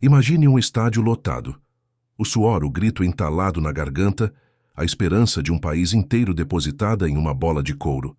Imagine um estádio lotado. O suor, o grito entalado na garganta, a esperança de um país inteiro depositada em uma bola de couro.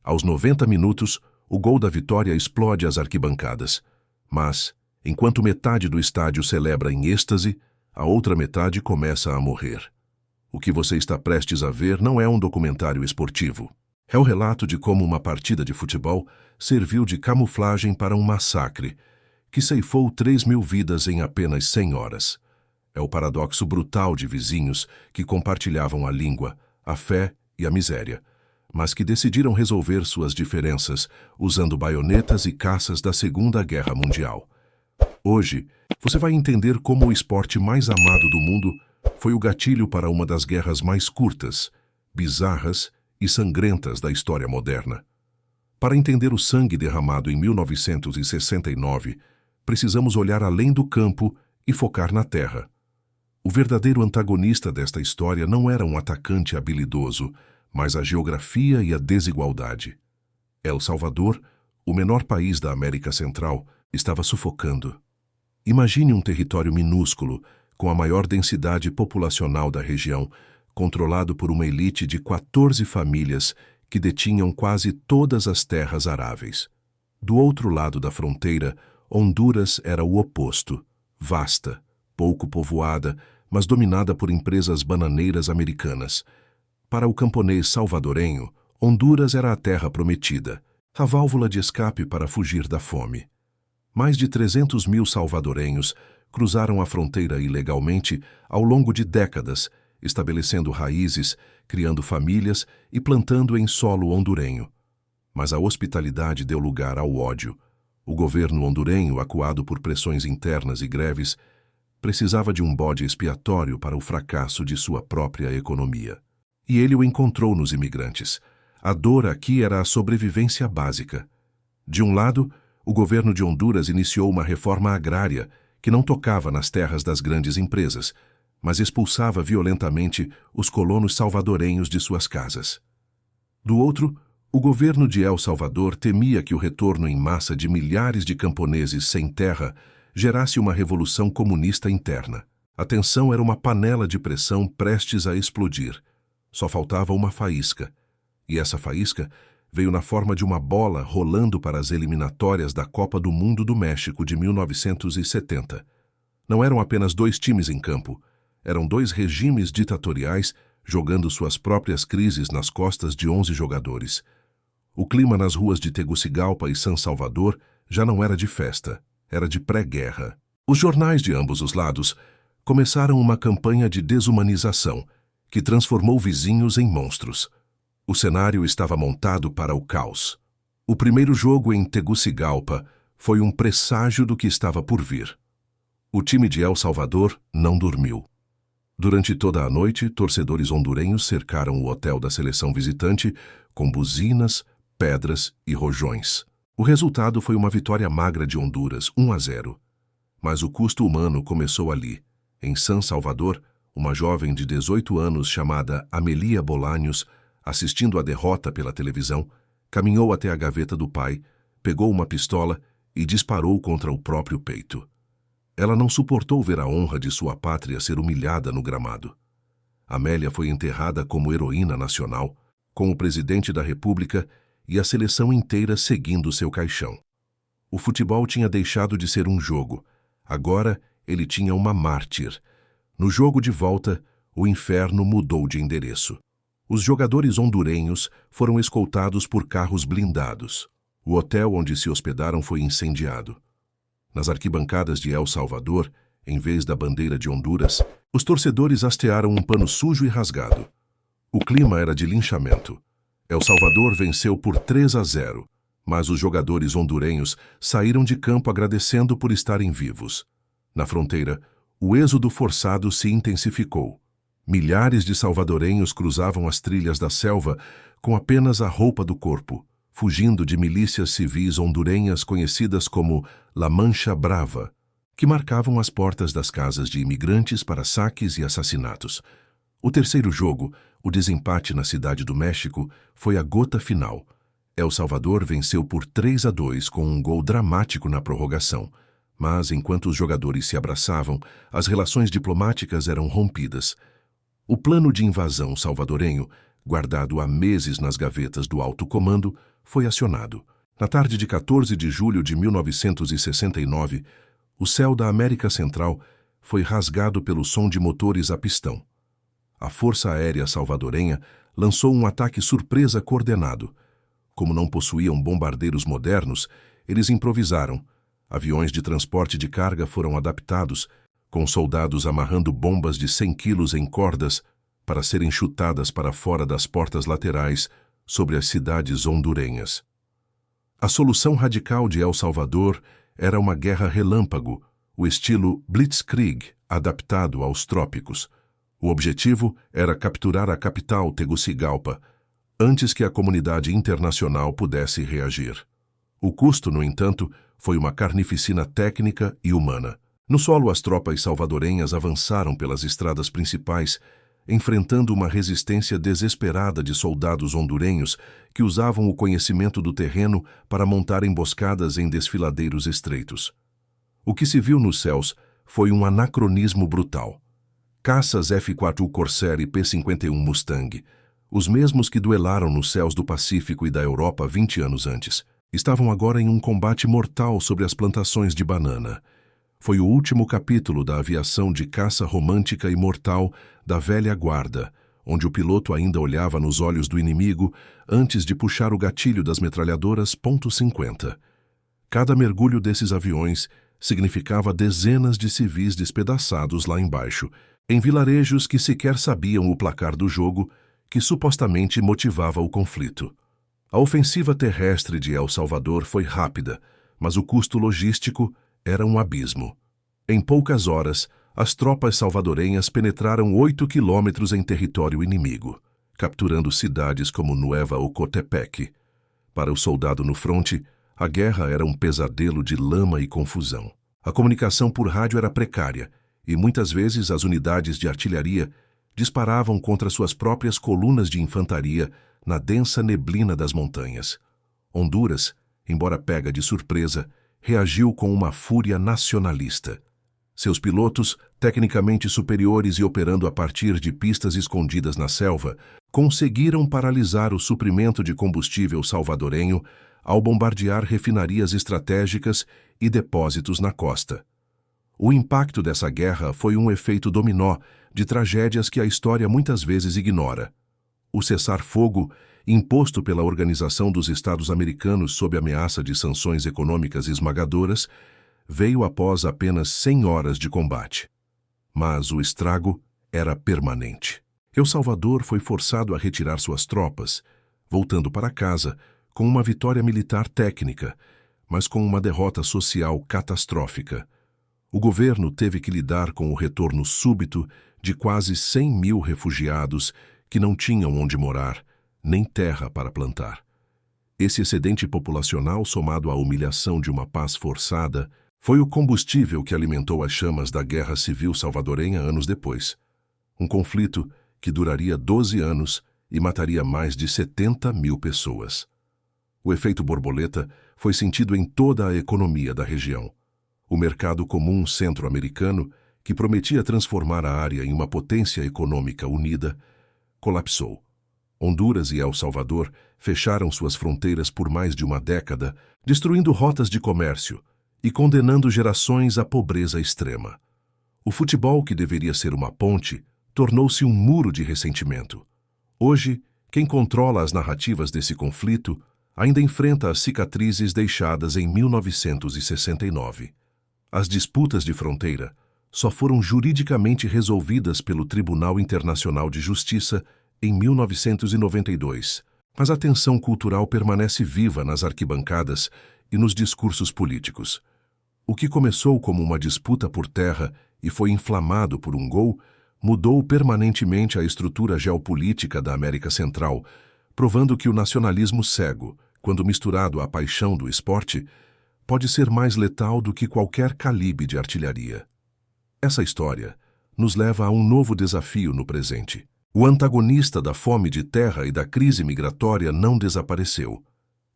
Aos 90 minutos, o gol da vitória explode as arquibancadas. Mas, enquanto metade do estádio celebra em êxtase, a outra metade começa a morrer. O que você está prestes a ver não é um documentário esportivo. É o relato de como uma partida de futebol serviu de camuflagem para um massacre, que ceifou 3.000 vidas em apenas 100 horas. É o paradoxo brutal de vizinhos que compartilhavam a língua, a fé e a miséria, mas que decidiram resolver suas diferenças usando baionetas e caças da Segunda Guerra Mundial. Hoje, você vai entender como o esporte mais amado do mundo foi o gatilho para uma das guerras mais curtas, bizarras e sangrentas da história moderna. Para entender o sangue derramado em 1969, precisamos olhar além do campo e focar na terra. O verdadeiro antagonista desta história não era um atacante habilidoso, mas a geografia e a desigualdade. El Salvador, o menor país da América Central, estava sufocando. Imagine um território minúsculo, com a maior densidade populacional da região, controlado por uma elite de 14 famílias que detinham quase todas as terras aráveis. Do outro lado da fronteira, Honduras era o oposto, vasta, pouco povoada, mas dominada por empresas bananeiras americanas. Para o camponês salvadorenho, Honduras era a terra prometida, a válvula de escape para fugir da fome. Mais de 300.000 salvadorenhos cruzaram a fronteira ilegalmente ao longo de décadas, estabelecendo raízes, criando famílias e plantando em solo hondurenho. Mas a hospitalidade deu lugar ao ódio. O governo hondurenho, acuado por pressões internas e greves, precisava de um bode expiatório para o fracasso de sua própria economia. E ele o encontrou nos imigrantes. A dor aqui era a sobrevivência básica. De um lado, o governo de Honduras iniciou uma reforma agrária que não tocava nas terras das grandes empresas, mas expulsava violentamente os colonos salvadorenhos de suas casas. Do outro, o governo de El Salvador temia que o retorno em massa de milhares de camponeses sem terra gerasse uma revolução comunista interna. A tensão era uma panela de pressão prestes a explodir. Só faltava uma faísca. E essa faísca veio na forma de uma bola rolando para as eliminatórias da Copa do Mundo do México de 1970. Não eram apenas 2 times em campo, eram 2 regimes ditatoriais jogando suas próprias crises nas costas de 11 jogadores. O clima nas ruas de Tegucigalpa e San Salvador já não era de festa, era de pré-guerra. Os jornais de ambos os lados começaram uma campanha de desumanização que transformou vizinhos em monstros. O cenário estava montado para o caos. O primeiro jogo em Tegucigalpa foi um presságio do que estava por vir. O time de El Salvador não dormiu. Durante toda a noite, torcedores hondurenhos cercaram o hotel da seleção visitante com buzinas, pedras e rojões. O resultado foi uma vitória magra de Honduras, 1-0. Mas o custo humano começou ali. Em San Salvador, uma jovem de 18 anos chamada Amelia Bolaños, assistindo a derrota pela televisão, caminhou até a gaveta do pai, pegou uma pistola e disparou contra o próprio peito. Ela não suportou ver a honra de sua pátria ser humilhada no gramado. Amélia foi enterrada como heroína nacional, com o presidente da República e a seleção inteira seguindo seu caixão. O futebol tinha deixado de ser um jogo. Agora ele tinha uma mártir. No jogo de volta, o inferno mudou de endereço. Os jogadores hondurenhos foram escoltados por carros blindados. O hotel onde se hospedaram foi incendiado. Nas arquibancadas de El Salvador, em vez da bandeira de Honduras, os torcedores hastearam um pano sujo e rasgado. O clima era de linchamento. El Salvador venceu por 3-0, mas os jogadores hondurenhos saíram de campo agradecendo por estarem vivos. Na fronteira, o êxodo forçado se intensificou. Milhares de salvadorenhos cruzavam as trilhas da selva com apenas a roupa do corpo, fugindo de milícias civis hondurenhas conhecidas como La Mancha Brava, que marcavam as portas das casas de imigrantes para saques e assassinatos. O terceiro jogo, o desempate na Cidade do México, foi a gota final. El Salvador venceu por 3-2 com um gol dramático na prorrogação, Mas, enquanto os jogadores se abraçavam, as relações diplomáticas eram rompidas. O plano de invasão salvadorenho, guardado há meses nas gavetas do alto comando, foi acionado. Na tarde de 14 de julho de 1969, o céu da América Central foi rasgado pelo som de motores a pistão. A Força Aérea Salvadorenha lançou um ataque surpresa coordenado. Como não possuíam bombardeiros modernos, eles improvisaram. Aviões de transporte de carga foram adaptados, com soldados amarrando bombas de 100 quilos em cordas para serem chutadas para fora das portas laterais sobre as cidades hondurenhas. A solução radical de El Salvador era uma guerra relâmpago, o estilo Blitzkrieg, adaptado aos trópicos. O objetivo era capturar a capital, Tegucigalpa, antes que a comunidade internacional pudesse reagir. O custo, no entanto, foi uma carnificina técnica e humana. No solo, as tropas salvadorenhas avançaram pelas estradas principais, enfrentando uma resistência desesperada de soldados hondurenhos que usavam o conhecimento do terreno para montar emboscadas em desfiladeiros estreitos. O que se viu nos céus foi um anacronismo brutal. Caças F-4 Corsair e P-51 Mustang, os mesmos que duelaram nos céus do Pacífico e da Europa 20 anos antes, estavam agora em um combate mortal sobre as plantações de banana. Foi o último capítulo da aviação de caça romântica e mortal da velha guarda, onde o piloto ainda olhava nos olhos do inimigo antes de puxar o gatilho das metralhadoras .50. Cada mergulho desses aviões significava dezenas de civis despedaçados lá embaixo, em vilarejos que sequer sabiam o placar do jogo que supostamente motivava o conflito. A ofensiva terrestre de El Salvador foi rápida, mas o custo logístico era um abismo. Em poucas horas, as tropas salvadorenhas penetraram 8 quilômetros em território inimigo, capturando cidades como Nueva Ocotepec. Para o soldado no fronte, a guerra era um pesadelo de lama e confusão. A comunicação por rádio era precária, e muitas vezes as unidades de artilharia disparavam contra suas próprias colunas de infantaria na densa neblina das montanhas. Honduras, embora pega de surpresa, reagiu com uma fúria nacionalista. Seus pilotos, tecnicamente superiores e operando a partir de pistas escondidas na selva, conseguiram paralisar o suprimento de combustível salvadorenho ao bombardear refinarias estratégicas e depósitos na costa. O impacto dessa guerra foi um efeito dominó de tragédias que a história muitas vezes ignora. O cessar-fogo, imposto pela Organização dos Estados Americanos sob ameaça de sanções econômicas esmagadoras, veio após apenas 100 horas de combate. Mas o estrago era permanente. El Salvador foi forçado a retirar suas tropas, voltando para casa com uma vitória militar técnica, mas com uma derrota social catastrófica. O governo teve que lidar com o retorno súbito de quase 100 mil refugiados que não tinham onde morar, nem terra para plantar. Esse excedente populacional, somado à humilhação de uma paz forçada, foi o combustível que alimentou as chamas da Guerra Civil Salvadorenha anos depois. Um conflito que duraria 12 anos e mataria mais de 70 mil pessoas. O efeito borboleta foi sentido em toda a economia da região. O mercado comum centro-americano, que prometia transformar a área em uma potência econômica unida, colapsou. Honduras e El Salvador fecharam suas fronteiras por mais de uma década, destruindo rotas de comércio e condenando gerações à pobreza extrema. O futebol, que deveria ser uma ponte, tornou-se um muro de ressentimento. Hoje, quem controla as narrativas desse conflito ainda enfrenta as cicatrizes deixadas em 1969. As disputas de fronteira só foram juridicamente resolvidas pelo Tribunal Internacional de Justiça em 1992, mas a tensão cultural permanece viva nas arquibancadas e nos discursos políticos. O que começou como uma disputa por terra e foi inflamado por um gol, mudou permanentemente a estrutura geopolítica da América Central, provando que o nacionalismo cego, quando misturado à paixão do esporte, pode ser mais letal do que qualquer calibre de artilharia. Essa história nos leva a um novo desafio no presente. O antagonista da fome de terra e da crise migratória não desapareceu.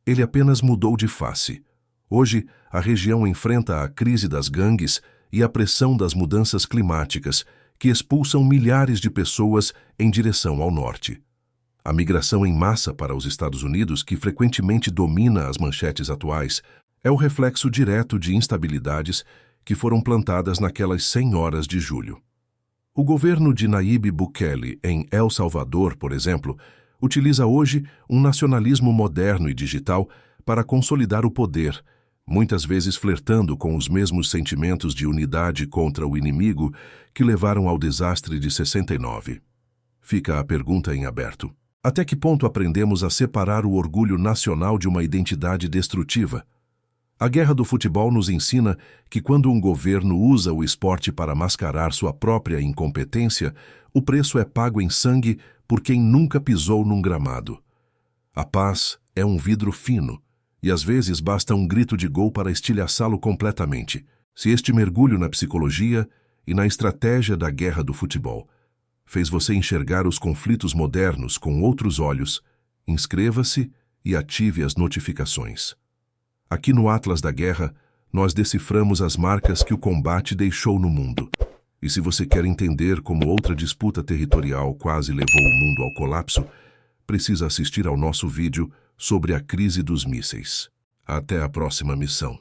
Ele apenas mudou de face. Hoje, a região enfrenta a crise das gangues e a pressão das mudanças climáticas, que expulsam milhares de pessoas em direção ao norte. A migração em massa para os Estados Unidos, que frequentemente domina as manchetes atuais, é o reflexo direto de instabilidades que foram plantadas naquelas 100 horas de julho. O governo de Nayib Bukele, em El Salvador, por exemplo, utiliza hoje um nacionalismo moderno e digital para consolidar o poder, muitas vezes flertando com os mesmos sentimentos de unidade contra o inimigo que levaram ao desastre de 69. Fica a pergunta em aberto. Até que ponto aprendemos a separar o orgulho nacional de uma identidade destrutiva? A guerra do futebol nos ensina que quando um governo usa o esporte para mascarar sua própria incompetência, o preço é pago em sangue por quem nunca pisou num gramado. A paz é um vidro fino, e às vezes basta um grito de gol para estilhaçá-lo completamente. Se este mergulho na psicologia e na estratégia da guerra do futebol fez você enxergar os conflitos modernos com outros olhos, inscreva-se e ative as notificações. Aqui no Atlas da Guerra, nós deciframos as marcas que o combate deixou no mundo. E se você quer entender como outra disputa territorial quase levou o mundo ao colapso, precisa assistir ao nosso vídeo sobre a crise dos mísseis. Até a próxima missão.